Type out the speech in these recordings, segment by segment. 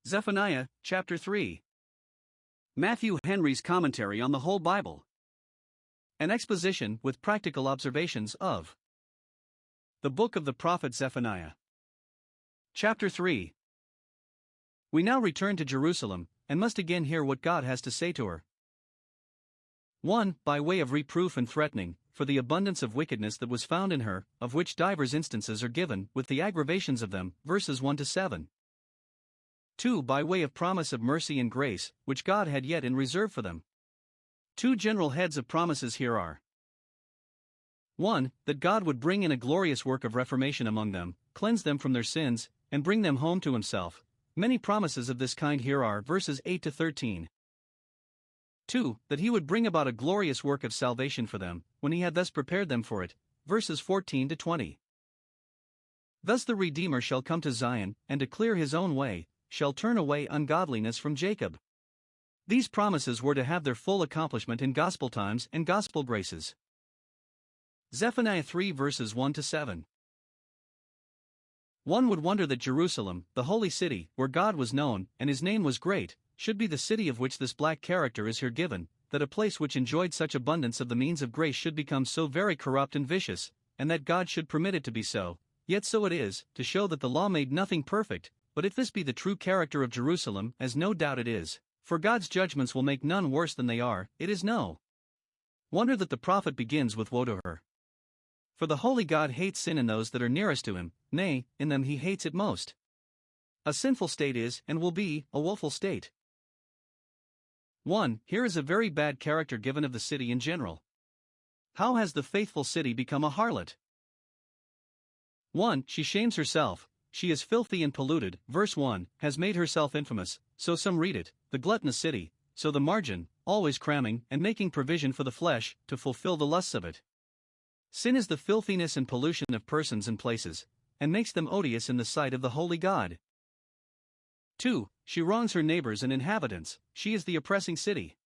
Zephaniah, chapter 3. Matthew Henry's Commentary on the Whole Bible. An exposition with practical observations of the book of the prophet Zephaniah. Chapter 3. We now return to Jerusalem, and must again hear what God has to say to her. 1. By way of reproof and threatening, for the abundance of wickedness that was found in her, of which divers instances are given, with the aggravations of them, verses 1 to 7. 2. By way of promise of mercy and grace, which God had yet in reserve for them. Two general heads of promises here are 1. That God would bring in a glorious work of reformation among them, cleanse them from their sins, and bring them home to himself. Many promises of this kind here are, verses 8 to 13. 2. That he would bring about a glorious work of salvation for them, when he had thus prepared them for it, verses 14 to 20. Thus the Redeemer shall come to Zion, and to clear his own way, shall turn away ungodliness from Jacob. These promises were to have their full accomplishment in gospel times and gospel graces. Zephaniah 3 verses 1 to 7. One would wonder that Jerusalem, the holy city, where God was known, and his name was great, should be the city of which this black character is here given, that a place which enjoyed such abundance of the means of grace should become so very corrupt and vicious, and that God should permit it to be so. Yet so it is, to show that the law made nothing perfect. But if this be the true character of Jerusalem, as no doubt it is, for God's judgments will make none worse than they are, it is no wonder that the prophet begins with woe to her. For the holy God hates sin in those that are nearest to him, nay, in them he hates it most. A sinful state is, and will be, a woeful state. 1. Here is a very bad character given of the city in general. How has the faithful city become a harlot? 1. She shames herself. She is filthy and polluted, verse 1, has made herself infamous, so some read it, the gluttonous city, so the margin, always cramming and making provision for the flesh, to fulfill the lusts of it. Sin is the filthiness and pollution of persons and places, and makes them odious in the sight of the holy God. 2. She wrongs her neighbors and inhabitants, she is the oppressing city.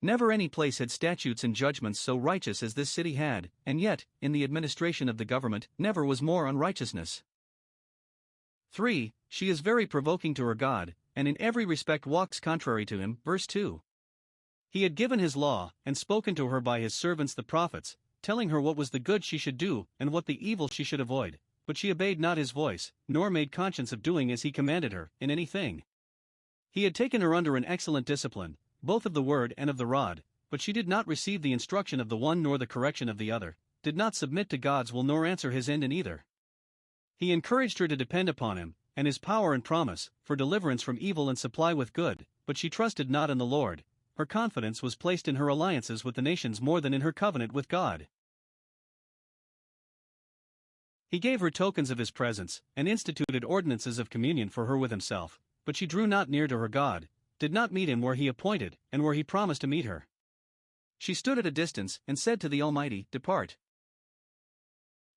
Never any place had statutes and judgments so righteous as this city had, and yet, in the administration of the government, never was more unrighteousness. 3. She is very provoking to her God, and in every respect walks contrary to him, verse 2. He had given his law, and spoken to her by his servants the prophets, telling her what was the good she should do, and what the evil she should avoid, but she obeyed not his voice, nor made conscience of doing as he commanded her, in anything. He had taken her under an excellent discipline, both of the word and of the rod, but she did not receive the instruction of the one nor the correction of the other, did not submit to God's will nor answer his end in either. He encouraged her to depend upon him, and his power and promise, for deliverance from evil and supply with good, but she trusted not in the Lord. Her confidence was placed in her alliances with the nations more than in her covenant with God. He gave her tokens of his presence, and instituted ordinances of communion for her with himself, but she drew not near to her God, did not meet him where he appointed, and where he promised to meet her. She stood at a distance, and said to the Almighty, Depart.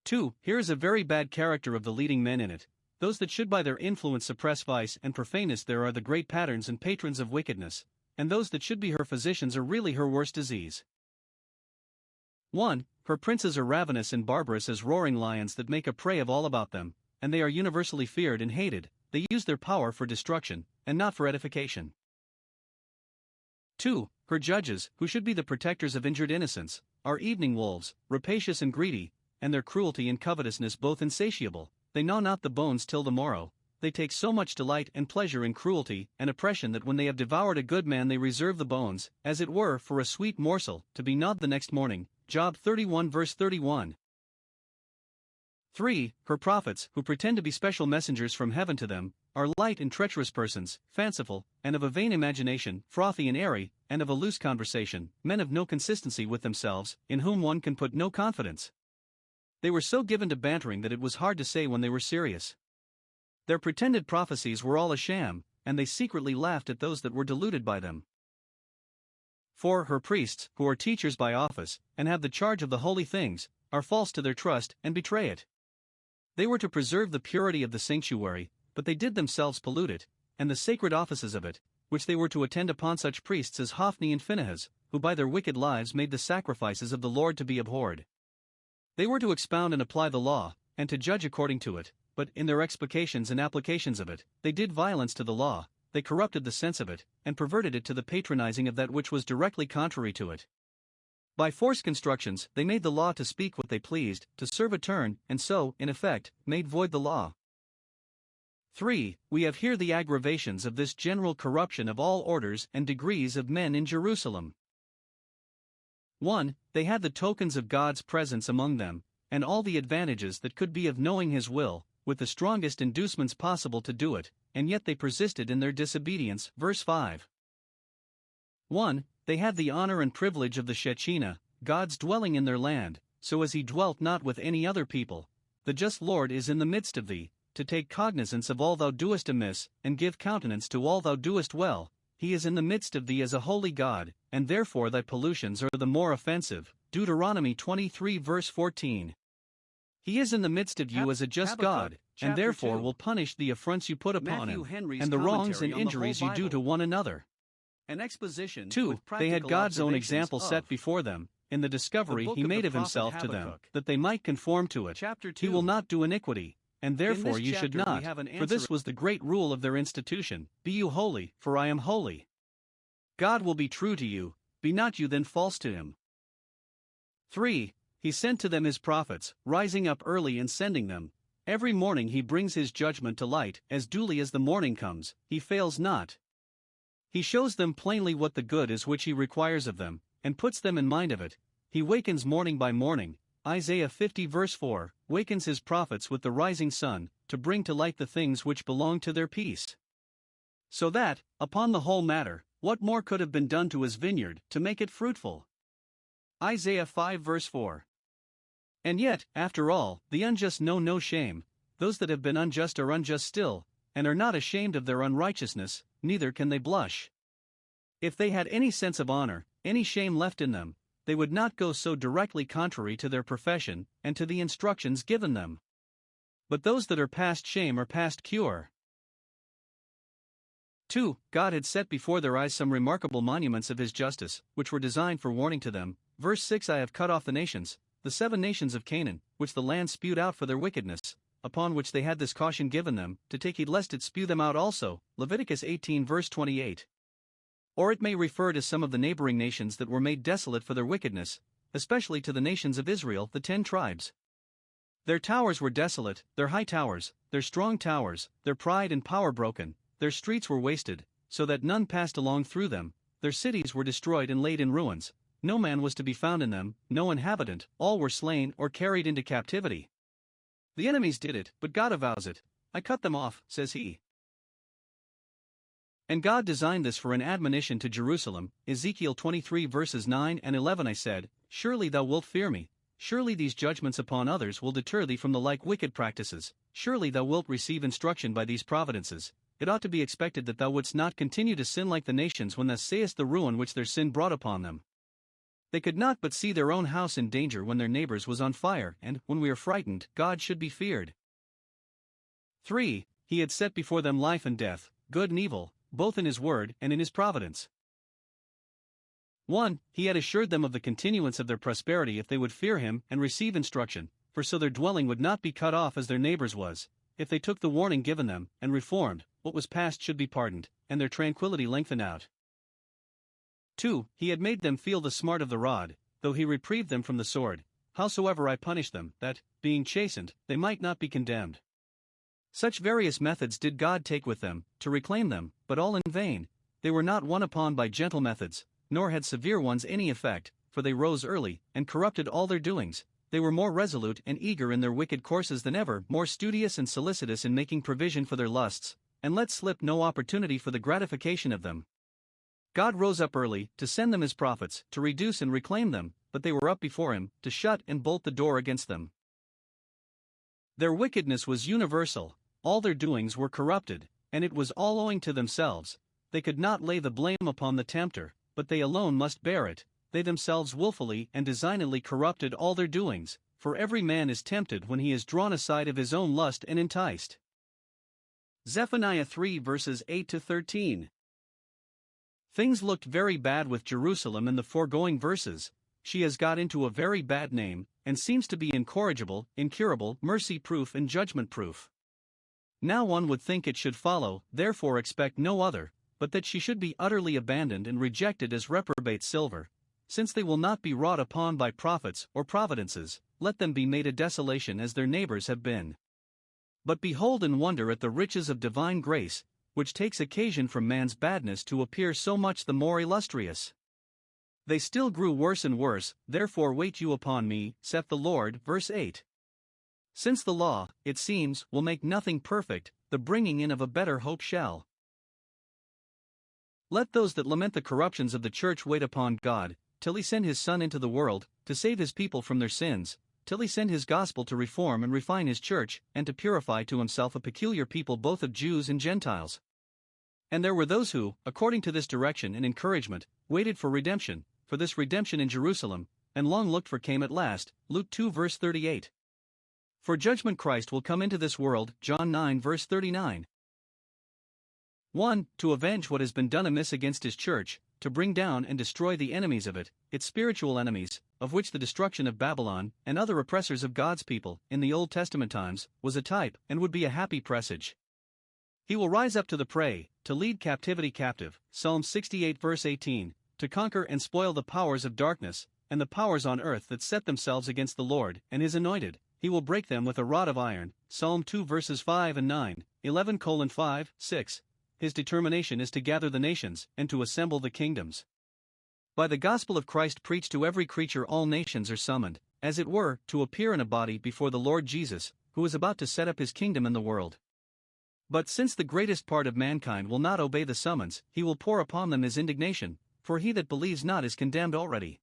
2. Here is a very bad character of the leading men in it, those that should by their influence suppress vice and profaneness. There are the great patterns and patrons of wickedness, and those that should be her physicians are really her worst disease. 1. Her princes are ravenous and barbarous as roaring lions that make a prey of all about them, and they are universally feared and hated. They use their power for destruction, and not for edification. 2. Her judges, who should be the protectors of injured innocents, are evening wolves, rapacious and greedy, and their cruelty and covetousness both insatiable. They gnaw not the bones till the morrow. They take so much delight and pleasure in cruelty and oppression that when they have devoured a good man they reserve the bones, as it were for a sweet morsel, to be gnawed the next morning. Job 31 verse 31. 3. Her prophets, who pretend to be special messengers from heaven to them, are light and treacherous persons, fanciful, and of a vain imagination, frothy and airy, and of a loose conversation, men of no consistency with themselves, in whom one can put no confidence. They were so given to bantering that it was hard to say when they were serious. Their pretended prophecies were all a sham, and they secretly laughed at those that were deluded by them. 4. Her priests, who are teachers by office, and have the charge of the holy things, are false to their trust, and betray it. They were to preserve the purity of the sanctuary, but they did themselves pollute it, and the sacred offices of it, which they were to attend upon such priests as Hophni and Phinehas, who by their wicked lives made the sacrifices of the Lord to be abhorred. They were to expound and apply the law, and to judge according to it, but in their explications and applications of it, they did violence to the law, they corrupted the sense of it, and perverted it to the patronizing of that which was directly contrary to it. By forced constructions, they made the law to speak what they pleased, to serve a turn, and so, in effect, made void the law. 3. We have here the aggravations of this general corruption of all orders and degrees of men in Jerusalem. 1. They had the tokens of God's presence among them, and all the advantages that could be of knowing His will, with the strongest inducements possible to do it, and yet they persisted in their disobedience. Verse 5. 1. They had the honor and privilege of the Shekinah, God's dwelling in their land, so as He dwelt not with any other people. The just Lord is in the midst of thee, to take cognizance of all thou doest amiss, and give countenance to all thou doest well. He is in the midst of thee as a holy God, and therefore thy pollutions are the more offensive. Deuteronomy 23 verse 14. He is in the midst of you as a just God, and therefore will punish the affronts you put upon Him, and the wrongs and injuries you do to one another. An exposition. 2. They had God's own example set before them, in the discovery He made of Himself to them, that they might conform to it. He will not do iniquity, and therefore you should not, for this was the great rule of their institution: Be you holy, for I am holy. God will be true to you, be not you then false to Him. 3. He sent to them His prophets, rising up early and sending them. Every morning He brings His judgment to light, as duly as the morning comes, He fails not. He shows them plainly what the good is which He requires of them, and puts them in mind of it. He wakens morning by morning, Isaiah 50 verse 4, wakens His prophets with the rising sun, to bring to light the things which belong to their peace. So that, upon the whole matter, what more could have been done to His vineyard, to make it fruitful? Isaiah 5 verse 4. And yet, after all, the unjust know no shame. Those that have been unjust are unjust still, and are not ashamed of their unrighteousness, neither can they blush. If they had any sense of honor, any shame left in them, they would not go so directly contrary to their profession, and to the instructions given them. But those that are past shame are past cure. 2. God had set before their eyes some remarkable monuments of His justice, which were designed for warning to them. Verse 6. I have cut off the nations, the 7 nations of Canaan, which the land spewed out for their wickedness, upon which they had this caution given them, to take heed lest it spew them out also. Leviticus 18 verse 28. Or it may refer to some of the neighboring nations that were made desolate for their wickedness, especially to the nations of Israel, the 10 tribes. Their towers were desolate, their high towers, their strong towers, their pride and power broken, their streets were wasted, so that none passed along through them, their cities were destroyed and laid in ruins, no man was to be found in them, no inhabitant, all were slain or carried into captivity. The enemies did it, but God avows it. I cut them off, says He. And God designed this for an admonition to Jerusalem. Ezekiel 23 verses 9 and 11. I said, Surely thou wilt fear me. Surely these judgments upon others will deter thee from the like wicked practices. Surely thou wilt receive instruction by these providences. It ought to be expected that thou wouldst not continue to sin like the nations when thou sayest the ruin which their sin brought upon them. They could not but see their own house in danger when their neighbor's was on fire, and, when we are frightened, God should be feared. 3. He had set before them life and death, good and evil, both in His word and in His providence. 1. He had assured them of the continuance of their prosperity if they would fear Him and receive instruction, for so their dwelling would not be cut off as their neighbor's was. If they took the warning given them, and reformed, what was past should be pardoned, and their tranquility lengthened out. 2. He had made them feel the smart of the rod, though He reprieved them from the sword. Howsoever I punished them, that, being chastened, they might not be condemned. Such various methods did God take with them, to reclaim them, but all in vain. They were not won upon by gentle methods, nor had severe ones any effect, for they rose early, and corrupted all their doings. They were more resolute and eager in their wicked courses than ever, more studious and solicitous in making provision for their lusts, and let slip no opportunity for the gratification of them. God rose up early, to send them His prophets, to reduce and reclaim them, but they were up before Him, to shut and bolt the door against them. Their wickedness was universal, all their doings were corrupted, and it was all owing to themselves. They could not lay the blame upon the tempter, but they alone must bear it. They themselves willfully and designedly corrupted all their doings, for every man is tempted when he is drawn aside of his own lust and enticed. Zephaniah 3 verses 8 to 13. Things looked very bad with Jerusalem in the foregoing verses. She has got into a very bad name, and seems to be incorrigible, incurable, mercy-proof and judgment-proof. Now one would think it should follow, therefore expect no other, but that she should be utterly abandoned and rejected as reprobate silver. Since they will not be wrought upon by prophets or providences, let them be made a desolation as their neighbors have been. But behold and wonder at the riches of divine grace, which takes occasion from man's badness to appear so much the more illustrious. They still grew worse and worse, therefore wait you upon me, saith the Lord. Verse 8. Since the law, it seems, will make nothing perfect, the bringing in of a better hope shall. Let those that lament the corruptions of the church wait upon God, till he send his Son into the world, to save his people from their sins, till he send his gospel to reform and refine his church, and to purify to himself a peculiar people both of Jews and Gentiles. And there were those who, according to this direction and encouragement, waited for redemption, for this redemption in Jerusalem, and long looked for came at last. Luke 2 verse 38. For judgment Christ will come into this world. John 9 verse 39. 1. To avenge what has been done amiss against his church, to bring down and destroy the enemies of it, its spiritual enemies, of which the destruction of Babylon, and other oppressors of God's people, in the Old Testament times, was a type, and would be a happy presage. He will rise up to the prey, to lead captivity captive, Psalm 68 verse 18, to conquer and spoil the powers of darkness, and the powers on earth that set themselves against the Lord and his anointed. He will break them with a rod of iron, Psalm 2 verses 5 and 9, 11:5, 6. His determination is to gather the nations, and to assemble the kingdoms. By the gospel of Christ preached to every creature all nations are summoned, as it were, to appear in a body before the Lord Jesus, who is about to set up his kingdom in the world. But since the greatest part of mankind will not obey the summons, he will pour upon them his indignation, for he that believes not is condemned already.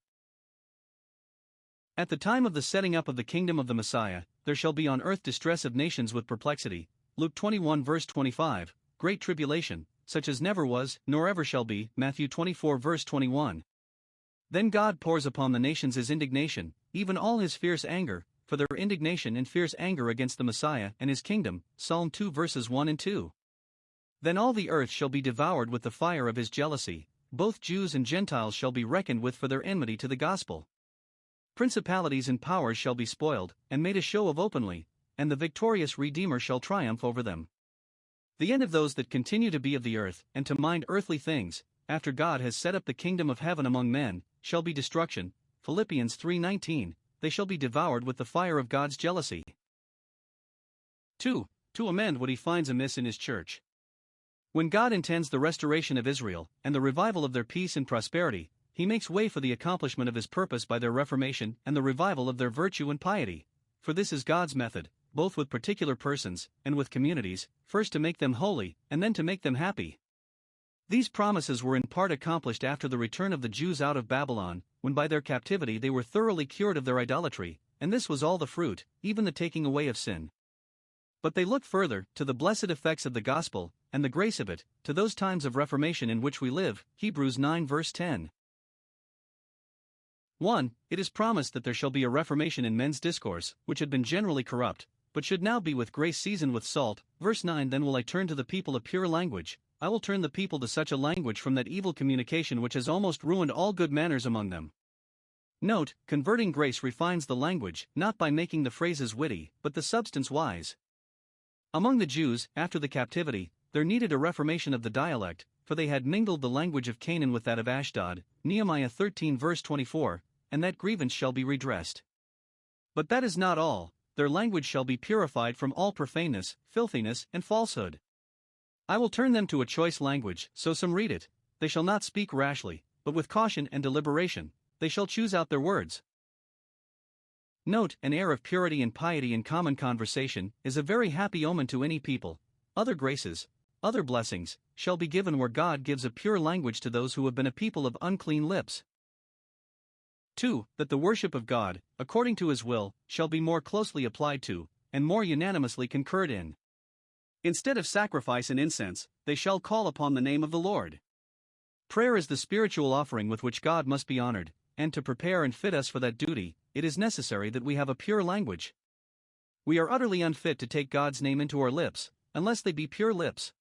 At the time of the setting up of the kingdom of the Messiah, there shall be on earth distress of nations with perplexity, Luke 21 verse 25, great tribulation, such as never was, nor ever shall be, Matthew 24 verse 21. Then God pours upon the nations his indignation, even all his fierce anger, for their indignation and fierce anger against the Messiah and his kingdom, Psalm 2 verses 1 and 2. Then all the earth shall be devoured with the fire of his jealousy, both Jews and Gentiles shall be reckoned with for their enmity to the gospel. Principalities and powers shall be spoiled, and made a show of openly, and the victorious Redeemer shall triumph over them. The end of those that continue to be of the earth, and to mind earthly things, after God has set up the kingdom of heaven among men, shall be destruction, Philippians 3:19, they shall be devoured with the fire of God's jealousy. 2. To amend what he finds amiss in his church. When God intends the restoration of Israel, and the revival of their peace and prosperity, he makes way for the accomplishment of his purpose by their reformation and the revival of their virtue and piety. For this is God's method, both with particular persons, and with communities, first to make them holy, and then to make them happy. These promises were in part accomplished after the return of the Jews out of Babylon, when by their captivity they were thoroughly cured of their idolatry, and this was all the fruit, even the taking away of sin. But they look further, to the blessed effects of the gospel, and the grace of it, to those times of reformation in which we live, Hebrews 9 verse 10. 1. It is promised that there shall be a reformation in men's discourse, which had been generally corrupt, but should now be with grace seasoned with salt. Verse 9. Then will I turn to the people a pure language, I will turn the people to such a language from that evil communication which has almost ruined all good manners among them. Note, converting grace refines the language, not by making the phrases witty, but the substance wise. Among the Jews, after the captivity, there needed a reformation of the dialect, for they had mingled the language of Canaan with that of Ashdod, Nehemiah 13 verse 24, and that grievance shall be redressed. But that is not all, their language shall be purified from all profaneness, filthiness, and falsehood. I will turn them to a choice language, so some read it, they shall not speak rashly, but with caution and deliberation, they shall choose out their words. Note, an air of purity and piety in common conversation is a very happy omen to any people. Other graces, other blessings, shall be given where God gives a pure language to those who have been a people of unclean lips. 2. That the worship of God, according to his will, shall be more closely applied to, and more unanimously concurred in. Instead of sacrifice and incense, they shall call upon the name of the Lord. Prayer is the spiritual offering with which God must be honored, and to prepare and fit us for that duty, it is necessary that we have a pure language. We are utterly unfit to take God's name into our lips, unless they be pure lips.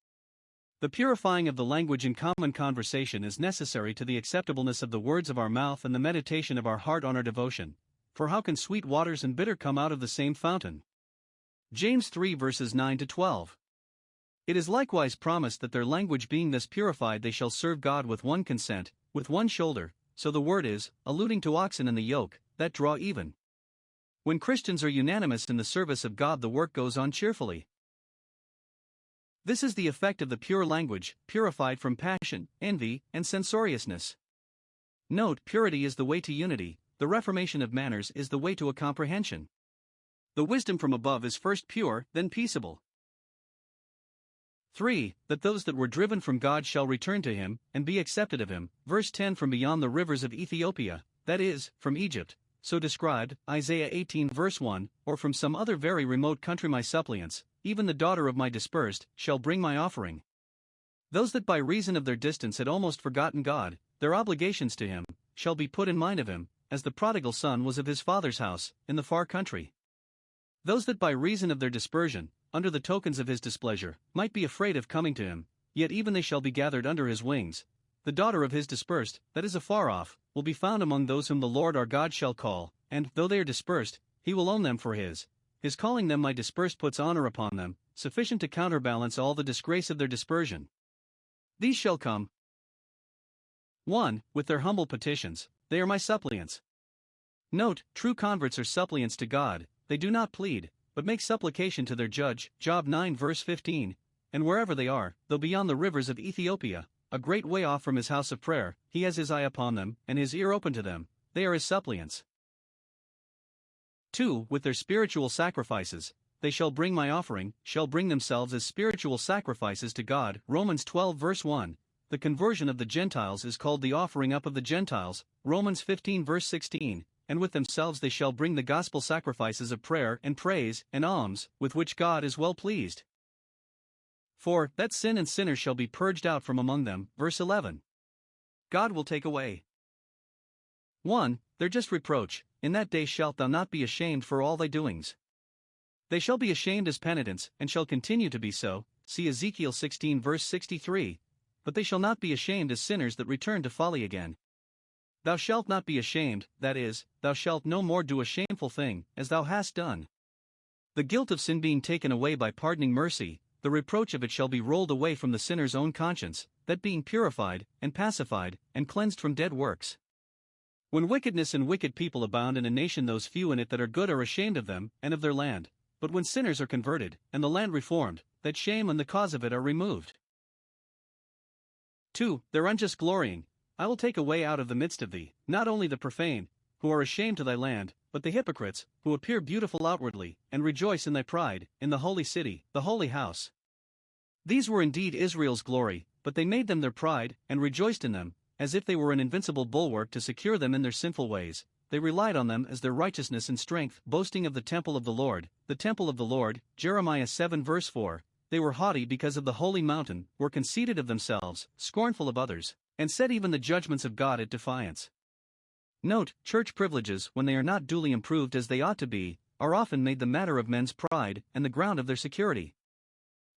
The purifying of the language in common conversation is necessary to the acceptableness of the words of our mouth and the meditation of our heart on our devotion. For how can sweet waters and bitter come out of the same fountain? James 3 verses 9 to 12. It is likewise promised that their language being thus purified they shall serve God with one consent, with one shoulder, so the word is, alluding to oxen and the yoke, that draw even. When Christians are unanimous in the service of God, the work goes on cheerfully. This is the effect of the pure language, purified from passion, envy, and censoriousness. Note, purity is the way to unity, the reformation of manners is the way to a comprehension. The wisdom from above is first pure, then peaceable. 3. That those that were driven from God shall return to him, and be accepted of him. Verse 10. From beyond the rivers of Ethiopia, that is, from Egypt, so described, Isaiah 18 verse 1, or from some other very remote country, my suppliants, even the daughter of my dispersed, shall bring my offering. Those that by reason of their distance had almost forgotten God, their obligations to him, shall be put in mind of him, as the prodigal son was of his father's house, in the far country. Those that by reason of their dispersion, under the tokens of his displeasure, might be afraid of coming to him, yet even they shall be gathered under his wings. The daughter of his dispersed, that is afar off, will be found among those whom the Lord our God shall call, and, though they are dispersed, he will own them for his. His calling them my dispersed puts honor upon them, sufficient to counterbalance all the disgrace of their dispersion. These shall come. 1. With their humble petitions, they are my suppliants. Note, true converts are suppliants to God, they do not plead, but make supplication to their judge, Job 9 verse 15, and wherever they are, though beyond the rivers of Ethiopia, a great way off from his house of prayer, he has his eye upon them, and his ear open to them, they are his suppliants. 2. With their spiritual sacrifices, they shall bring my offering, shall bring themselves as spiritual sacrifices to God, Romans 12 verse 1, the conversion of the Gentiles is called the offering up of the Gentiles, Romans 15 verse 16, and with themselves they shall bring the gospel sacrifices of prayer and praise and alms, with which God is well pleased. 4. That sin and sinners shall be purged out from among them, verse 11. God will take away 1. Their just reproach, in that day shalt thou not be ashamed for all thy doings. They shall be ashamed as penitents, and shall continue to be so, see Ezekiel 16 verse 63, but they shall not be ashamed as sinners that return to folly again. Thou shalt not be ashamed, that is, thou shalt no more do a shameful thing, as thou hast done. The guilt of sin being taken away by pardoning mercy, the reproach of it shall be rolled away from the sinner's own conscience, that being purified, and pacified, and cleansed from dead works. When wickedness and wicked people abound in a nation, those few in it that are good are ashamed of them, and of their land. But when sinners are converted, and the land reformed, that shame and the cause of it are removed. 2. Their unjust glorying, I will take away out of the midst of thee, not only the profane, who are ashamed to thy land, but the hypocrites, who appear beautiful outwardly, and rejoice in thy pride, in the holy city, the holy house. These were indeed Israel's glory, but they made them their pride, and rejoiced in them, as if they were an invincible bulwark to secure them in their sinful ways. They relied on them as their righteousness and strength, boasting of the temple of the Lord, Jeremiah 7 verse 4. They were haughty because of the holy mountain, were conceited of themselves, scornful of others, and set even the judgments of God at defiance. Note, church privileges, when they are not duly improved as they ought to be, are often made the matter of men's pride, and the ground of their security.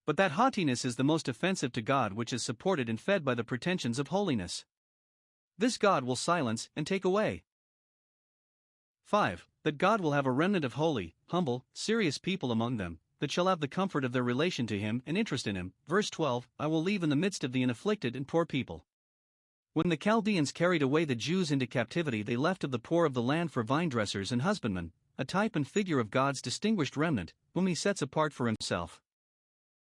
But that haughtiness is the most offensive to God which is supported and fed by the pretensions of holiness. This God will silence and take away. 5. That God will have a remnant of holy, humble, serious people among them, that shall have the comfort of their relation to him and interest in him. Verse 12, I will leave in the midst of thee an afflicted and poor people. When the Chaldeans carried away the Jews into captivity, they left of the poor of the land for vine dressers and husbandmen, a type and figure of God's distinguished remnant, whom he sets apart for himself.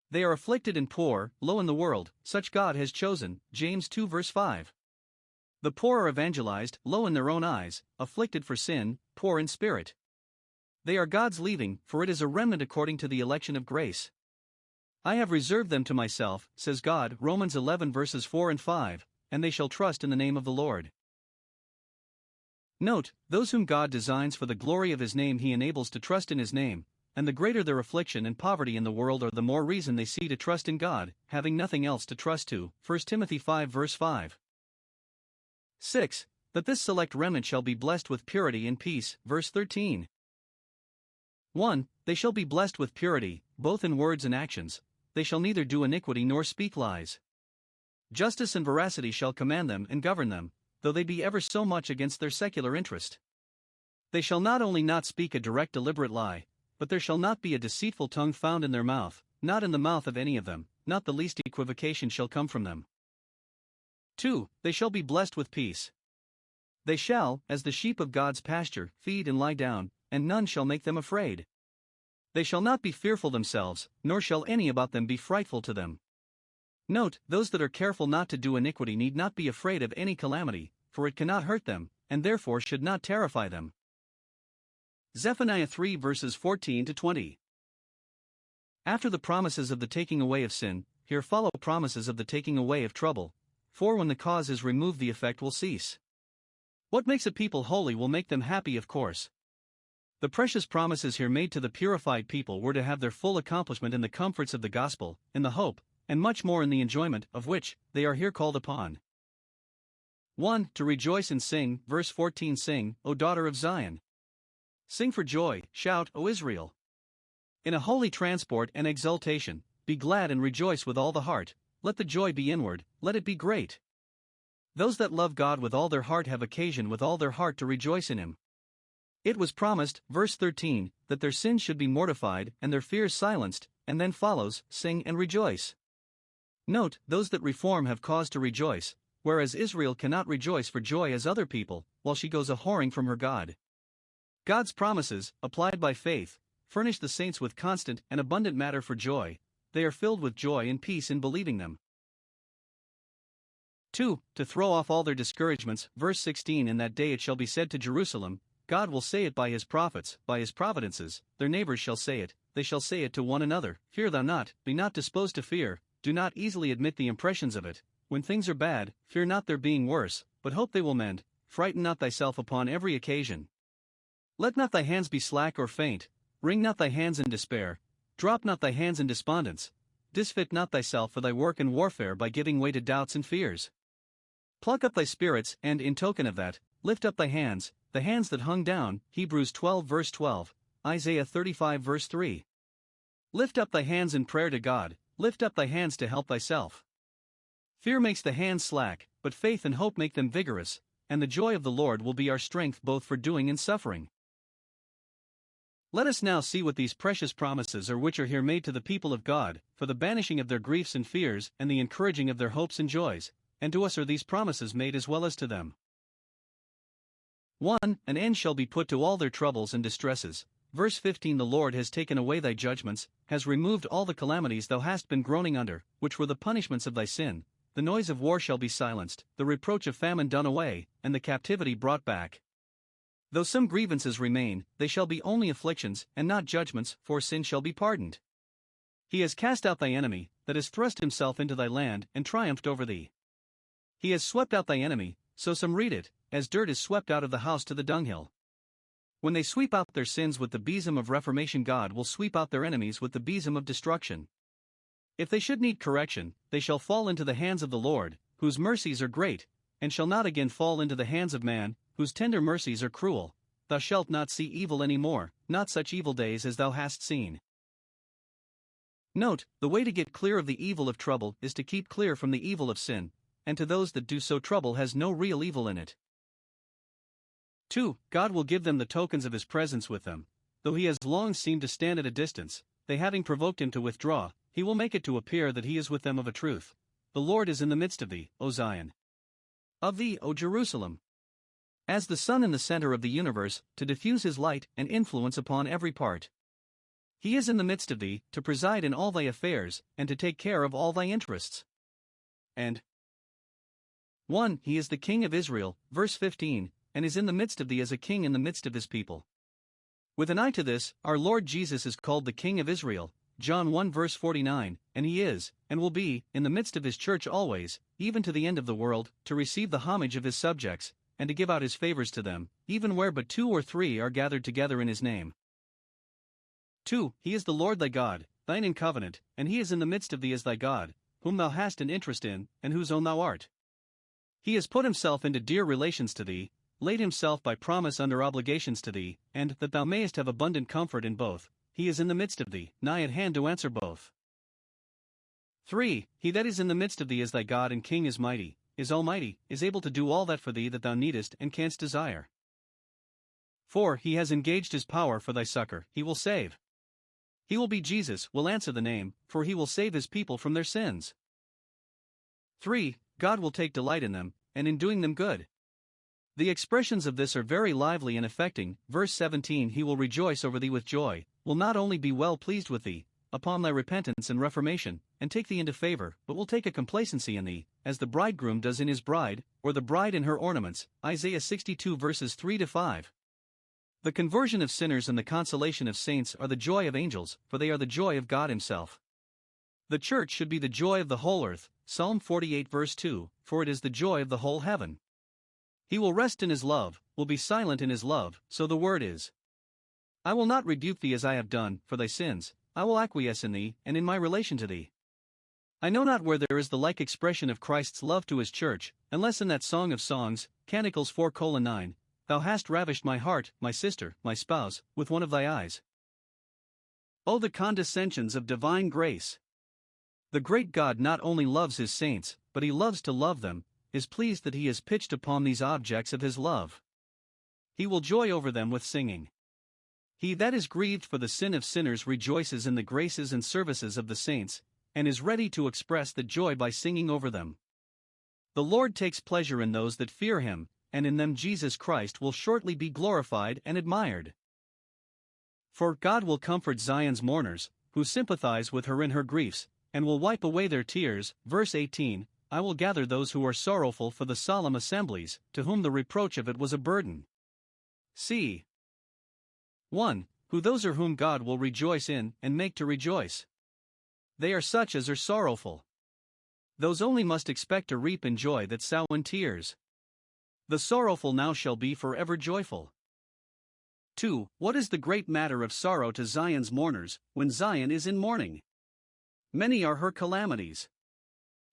They are afflicted and poor, low in the world, such God has chosen, James 2 verse 5. The poor are evangelized, low in their own eyes, afflicted for sin, poor in spirit. They are God's leaving, for it is a remnant according to the election of grace. I have reserved them to myself, says God, Romans 11 verses 4 and 5, and they shall trust in the name of the Lord. Note, those whom God designs for the glory of his name he enables to trust in his name, and the greater their affliction and poverty in the world are, the more reason they see to trust in God, having nothing else to trust to. 1 Timothy 5 verse 5. 6. That this select remnant shall be blessed with purity and peace. Verse 13. 1. They shall be blessed with purity, both in words and actions. They shall neither do iniquity nor speak lies. Justice and veracity shall command them and govern them, though they be ever so much against their secular interest. They shall not only not speak a direct deliberate lie, but there shall not be a deceitful tongue found in their mouth, not in the mouth of any of them. not the least equivocation shall come from them. 2. They shall be blessed with peace. They shall, as the sheep of God's pasture, feed and lie down, and none shall make them afraid. They shall not be fearful themselves, nor shall any about them be frightful to them. Note, those that are careful not to do iniquity need not be afraid of any calamity, for it cannot hurt them, and therefore should not terrify them. Zephaniah 3 verses 14 to 20. After the promises of the taking away of sin, here follow promises of the taking away of trouble, for when the cause is removed the effect will cease. What makes a people holy will make them happy, of course. The precious promises here made to the purified people were to have their full accomplishment in the comforts of the gospel, in the hope, and much more in the enjoyment of which they are here called upon. 1. To rejoice and sing, verse 14. Sing, O daughter of Zion. Sing for joy, shout, O Israel. In a holy transport and exultation, be glad and rejoice with all the heart, let the joy be inward, let it be great. Those that love God with all their heart have occasion with all their heart to rejoice in Him. It was promised, verse 13, that their sins should be mortified and their fears silenced, and then follows, sing and rejoice. Note, those that reform have cause to rejoice, whereas Israel cannot rejoice for joy as other people, while she goes a-whoring from her God. God's promises, applied by faith, furnish the saints with constant and abundant matter for joy. They are filled with joy and peace in believing them. 2. To throw off all their discouragements, verse 16. In that day it shall be said to Jerusalem, God will say it by His prophets, by His providences, their neighbors shall say it, they shall say it to one another, fear thou not, be not disposed to fear, do not easily admit the impressions of it, when things are bad, fear not their being worse, but hope they will mend, frighten not thyself upon every occasion. Let not thy hands be slack or faint, wring not thy hands in despair, drop not thy hands in despondence, disfit not thyself for thy work and warfare by giving way to doubts and fears. Pluck up thy spirits, and in token of that, lift up thy hands, the hands that hung down, Hebrews 12 verse 12, Isaiah 35 verse 3. Lift up thy hands in prayer to God, lift up thy hands to help thyself. Fear makes the hands slack, but faith and hope make them vigorous, and the joy of the Lord will be our strength both for doing and suffering. Let us now see what these precious promises are which are here made to the people of God, for the banishing of their griefs and fears and the encouraging of their hopes and joys, and to us are these promises made as well as to them. 1. An end shall be put to all their troubles and distresses. Verse 15. The Lord has taken away thy judgments, has removed all the calamities thou hast been groaning under, which were the punishments of thy sin. The noise of war shall be silenced, the reproach of famine done away, and the captivity brought back. Though some grievances remain, they shall be only afflictions, and not judgments, for sin shall be pardoned. He has cast out thy enemy, that has thrust himself into thy land, and triumphed over thee. He has swept out thy enemy, so some read it, as dirt is swept out of the house to the dunghill. When they sweep out their sins with the besom of reformation, God will sweep out their enemies with the besom of destruction. If they should need correction, they shall fall into the hands of the Lord, whose mercies are great, and shall not again fall into the hands of man, whose tender mercies are cruel. Thou shalt not see evil any more, not such evil days as thou hast seen. Note, the way to get clear of the evil of trouble is to keep clear from the evil of sin, and to those that do so trouble has no real evil in it. 2. God will give them the tokens of His presence with them. Though He has long seemed to stand at a distance, they having provoked Him to withdraw, He will make it to appear that He is with them of a truth. The Lord is in the midst of thee, O Zion. Of thee, O Jerusalem. As the sun in the center of the universe, to diffuse His light and influence upon every part. He is in the midst of thee, to preside in all thy affairs, and to take care of all thy interests. And 1. He is the King of Israel, verse 15, and is in the midst of thee as a king in the midst of His people. With an eye to this, our Lord Jesus is called the King of Israel, John 1 verse 49, and He is, and will be, in the midst of His church always, even to the end of the world, to receive the homage of His subjects, and to give out His favors to them, even where but 2 or 3 are gathered together in His name. 2. He is the Lord thy God, thine in covenant, and He is in the midst of thee as thy God, whom thou hast an interest in, and whose own thou art. He has put Himself into dear relations to thee, laid Himself by promise under obligations to thee, and, that thou mayest have abundant comfort in both, He is in the midst of thee, nigh at hand to answer both. 3. He that is in the midst of thee as thy God and King is mighty, is almighty, is able to do all that for thee that thou needest and canst desire. 4. He has engaged His power for thy succor, He will save. He will be Jesus, will answer the name, for he will save his people from their sins. 3. God will take delight in them, and in doing them good. The expressions of this are very lively and affecting. Verse 17, He will rejoice over thee with joy, will not only be well pleased with thee, upon thy repentance and reformation, and take thee into favor, but will take a complacency in thee, as the bridegroom does in his bride, or the bride in her ornaments. Isaiah 62 verses 3-5. The conversion of sinners and the consolation of saints are the joy of angels, for they are the joy of God himself. The church should be the joy of the whole earth, Psalm 48 verse 2, for it is the joy of the whole heaven. He will rest in his love, will be silent in his love, so the word is. I will not rebuke thee as I have done, for thy sins, I will acquiesce in thee, and in my relation to thee. I know not where there is the like expression of Christ's love to his church, unless in that Song of Songs, Canticles 4:9, Thou hast ravished my heart, my sister, my spouse, with one of thy eyes. Oh, the condescensions of divine grace! The great God not only loves his saints, but he loves to love them, is pleased that he has pitched upon these objects of his love. He will joy over them with singing. He that is grieved for the sin of sinners rejoices in the graces and services of the saints, and is ready to express the joy by singing over them. The Lord takes pleasure in those that fear him, and in them Jesus Christ will shortly be glorified and admired. For God will comfort Zion's mourners, who sympathize with her in her griefs, and will wipe away their tears. Verse 18, I will gather those who are sorrowful for the solemn assemblies, to whom the reproach of it was a burden. See 1. Who those are whom God will rejoice in, and make to rejoice. They are such as are sorrowful. Those only must expect to reap in joy that sow in tears. The sorrowful now shall be forever joyful. 2. What is the great matter of sorrow to Zion's mourners, when Zion is in mourning? Many are her calamities.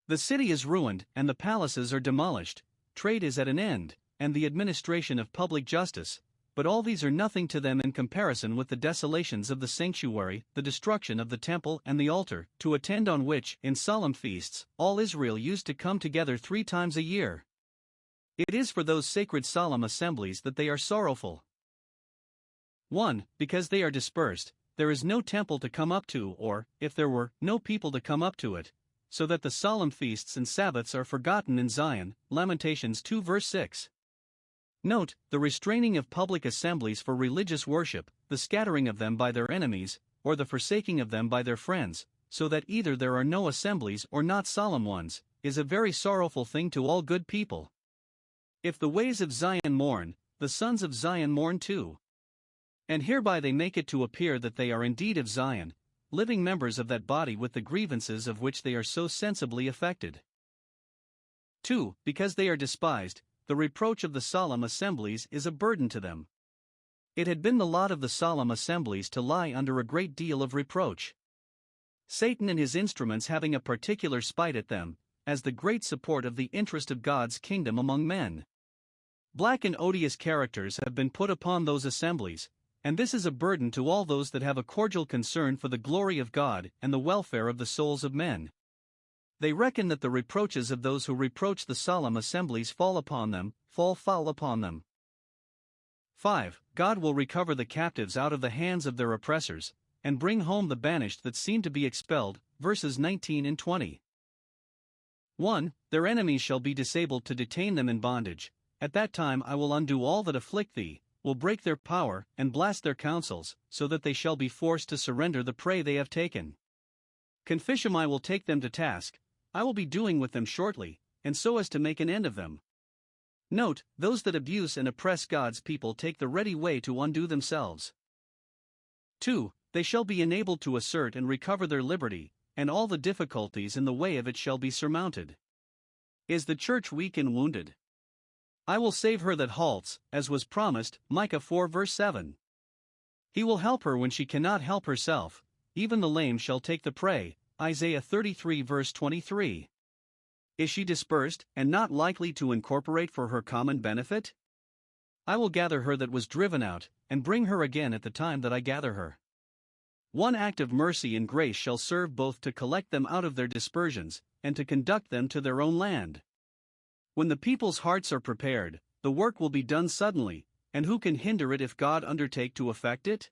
The city is ruined, and the palaces are demolished, trade is at an end, and the administration of public justice, but all these are nothing to them in comparison with the desolations of the sanctuary, the destruction of the temple and the altar, to attend on which, in solemn feasts, all Israel used to come together 3 times a year. It is for those sacred solemn assemblies that they are sorrowful. 1. Because they are dispersed, there is no temple to come up to, or, if there were, no people to come up to it, so that the solemn feasts and Sabbaths are forgotten in Zion. Lamentations 2 verse 6. Note, the restraining of public assemblies for religious worship, the scattering of them by their enemies, or the forsaking of them by their friends, so that either there are no assemblies or not solemn ones, is a very sorrowful thing to all good people. If the ways of Zion mourn, the sons of Zion mourn too. And hereby they make it to appear that they are indeed of Zion, living members of that body with the grievances of which they are so sensibly affected. 2. Because they are despised, the reproach of the solemn assemblies is a burden to them. It had been the lot of the solemn assemblies to lie under a great deal of reproach. Satan and his instruments having a particular spite at them, as the great support of the interest of God's kingdom among men. Black and odious characters have been put upon those assemblies, and this is a burden to all those that have a cordial concern for the glory of God and the welfare of the souls of men. They reckon that the reproaches of those who reproach the solemn assemblies fall upon them, fall foul upon them. 5. God will recover the captives out of the hands of their oppressors, and bring home the banished that seem to be expelled. Verses 19 and 20. 1. Their enemies shall be disabled to detain them in bondage. At that time I will undo all that afflict thee, will break their power, and blast their counsels, so that they shall be forced to surrender the prey they have taken. Confisham I will take them to task, I will be doing with them shortly, and so as to make an end of them. Note, those that abuse and oppress God's people take the ready way to undo themselves. 2. They shall be enabled to assert and recover their liberty, and all the difficulties in the way of it shall be surmounted. Is the church weak and wounded? I will save her that halts, as was promised. Micah 4 verse 7. He will help her when she cannot help herself, even the lame shall take the prey. Isaiah 33 verse 23. Is she dispersed, and not likely to incorporate for her common benefit? I will gather her that was driven out, and bring her again at the time that I gather her. One act of mercy and grace shall serve both to collect them out of their dispersions, and to conduct them to their own land. When the people's hearts are prepared, the work will be done suddenly, and who can hinder it if God undertake to effect it?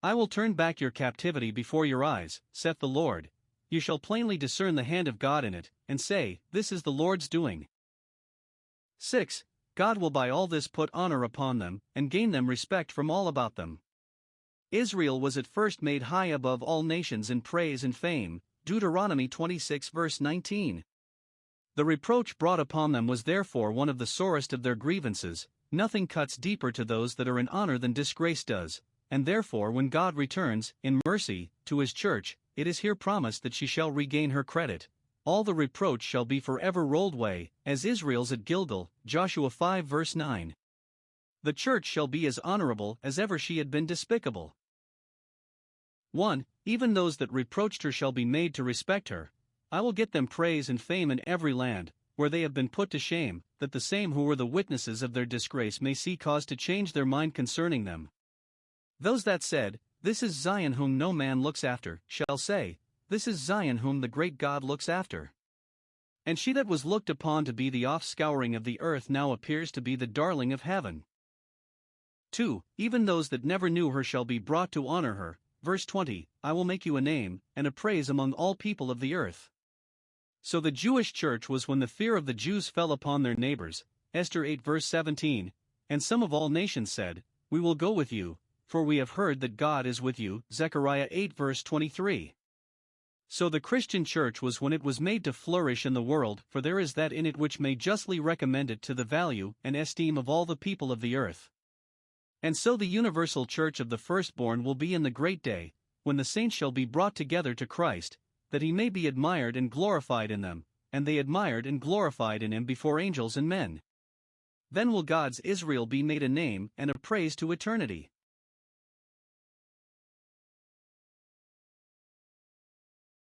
I will turn back your captivity before your eyes, saith the Lord. You shall plainly discern the hand of God in it, and say, This is the Lord's doing. 6. God will by all this put honor upon them, and gain them respect from all about them. Israel was at first made high above all nations in praise and fame, Deuteronomy 26 verse 19. The reproach brought upon them was therefore one of the sorest of their grievances. Nothing cuts deeper to those that are in honor than disgrace does, and therefore when God returns, in mercy, to his church, it is here promised that she shall regain her credit. All the reproach shall be forever rolled away, as Israel's at Gilgal, Joshua 5 verse 9. The church shall be as honorable as ever she had been despicable. 1. Even those that reproached her shall be made to respect her. I will get them praise and fame in every land, where they have been put to shame, that the same who were the witnesses of their disgrace may see cause to change their mind concerning them. Those that said, This is Zion whom no man looks after, shall say, This is Zion whom the great God looks after. And she that was looked upon to be the offscouring of the earth now appears to be the darling of heaven. 2. Even those that never knew her shall be brought to honor her. Verse 20, I will make you a name, and a praise among all people of the earth. So the Jewish church was when the fear of the Jews fell upon their neighbors, Esther 8 verse 17, and some of all nations said, We will go with you, for we have heard that God is with you, Zechariah 8 verse 23. So the Christian church was when it was made to flourish in the world, for there is that in it which may justly recommend it to the value and esteem of all the people of the earth. And so the universal church of the firstborn will be in the great day, when the saints shall be brought together to Christ, that he may be admired and glorified in them, and they admired and glorified in him before angels and men. Then will God's Israel be made a name and a praise to eternity.